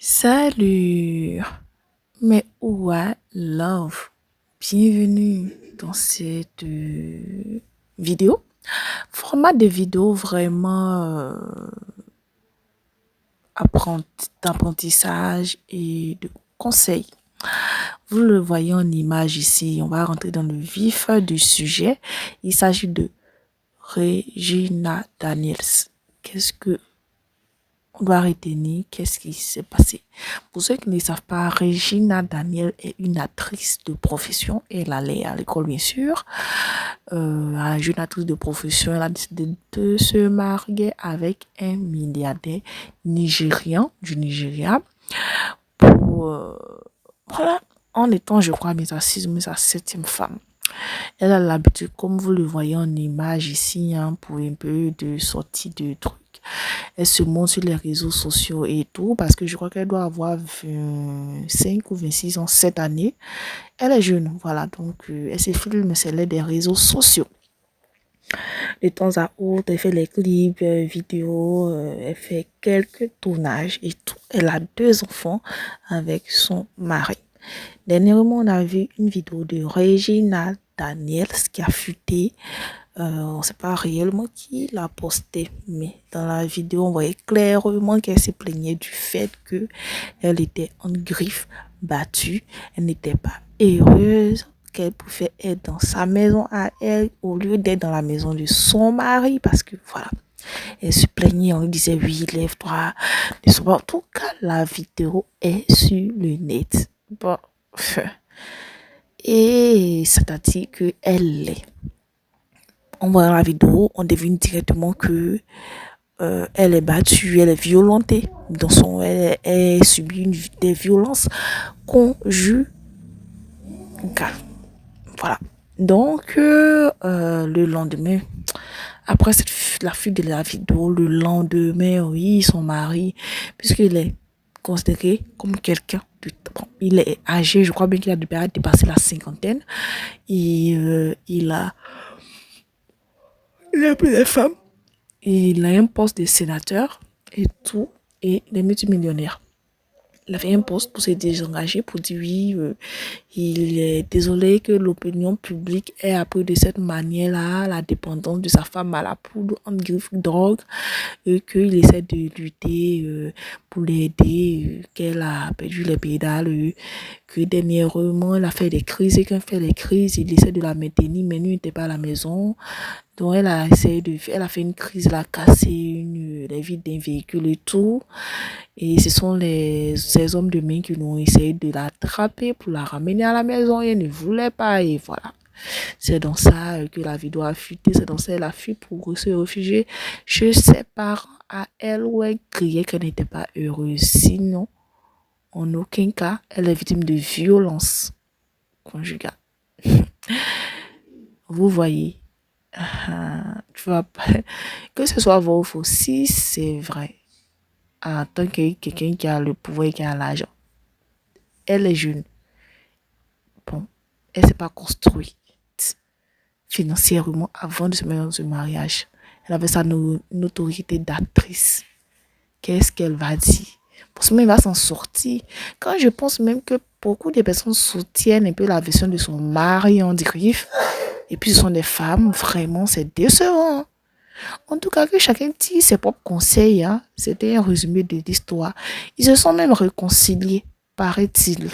Salut, mais ouais, love, bienvenue dans cette vidéo. Format de vidéo vraiment d'apprentissage et de conseils. Vous le voyez en image ici, on va rentrer dans le vif du sujet. Il s'agit de Regina Daniels. Qu'est-ce que on doit retenir? Qu'est-ce qui s'est passé? Pour ceux qui ne savent pas, Regina Daniel est une actrice de profession. Elle allait à l'école, bien sûr. Une jeune actrice de profession, elle a décidé de se marier avec un milliardaire nigérian, du Nigeria. Pour, voilà, en étant, je crois, sa 6e ou sa 7e femme. Elle a l'habitude, comme vous le voyez en image ici, pour un peu de sortie de trucs. Elle se montre sur les réseaux sociaux et tout, parce que je crois qu'elle doit avoir 25 ou 26 ans cette année. Elle est jeune, voilà, donc elle se filme sur les réseaux sociaux. De temps à autre, elle fait les clips, vidéos, elle fait quelques tournages et tout. Elle a 2 enfants avec son mari. Dernièrement, on a vu une vidéo de Regina Daniels qui a fuité. On ne sait pas réellement qui l'a posté, mais dans la vidéo, on voyait clairement qu'elle se plaignait du fait qu'elle était en griffe, battue. Elle n'était pas heureuse, qu'elle pouvait être dans sa maison à elle au lieu d'être dans la maison de son mari, parce que voilà. Elle se plaignait, on lui disait oui, lève-toi. En tout cas, la vidéo est sur le net. Bon. Et c'est-à-dire qu'elle l'est. En voyant la vidéo, on devine directement que elle est battue, elle est violentée. Elle subit des violences conjugales. Voilà. Donc, le lendemain, après la fuite de la vidéo, le lendemain, oui, son mari, puisqu'il est considéré comme quelqu'un de... Bon, il est âgé, je crois bien qu'il a dépassé la 50aine. Et il a plus de femmes. Il a un poste de sénateur et tout, et il est multimillionnaire. Il avait un poste pour se désengager, pour dire oui, il est désolé que l'opinion publique ait appris de cette manière-là la dépendance de sa femme à la poudre en griffe drogue, et qu'il essaie de lutter pour l'aider, qu'elle a perdu les pédales, que dernièrement elle a fait des crises, et quand elle fait des crises, il essaie de la maintenir, mais lui n'était pas à la maison. Donc elle a fait une crise, elle a cassé les vitres d'un véhicule et tout. Et ce sont ces hommes de main qui ont essayé de l'attraper pour la ramener à la maison. Et elle ne voulait pas, et voilà. C'est dans ça que la vidéo a fuité. C'est dans ça qu'elle a fui pour se réfugier chez ses parents à elle, où elle criait qu'elle n'était pas heureuse. Sinon, en aucun cas, elle est victime de violence conjugale. Vous voyez, tu vois, que ce soit vrai ou faux, si c'est vrai, en tant que quelqu'un qui a le pouvoir et qui a l'argent, elle est jeune. Bon, elle ne s'est pas construite financièrement avant de se mettre dans ce mariage. Elle avait sa notoriété d'actrice. Qu'est-ce qu'elle va dire? Parce que elle va s'en sortir. Quand je pense même que beaucoup de personnes soutiennent un peu la version de son mari en griffe, et puis ce sont des femmes, vraiment, c'est décevant. En tout cas, que chacun tire ses propres conseils. C'était un résumé de l'histoire. Ils se sont même réconciliés, paraît-il.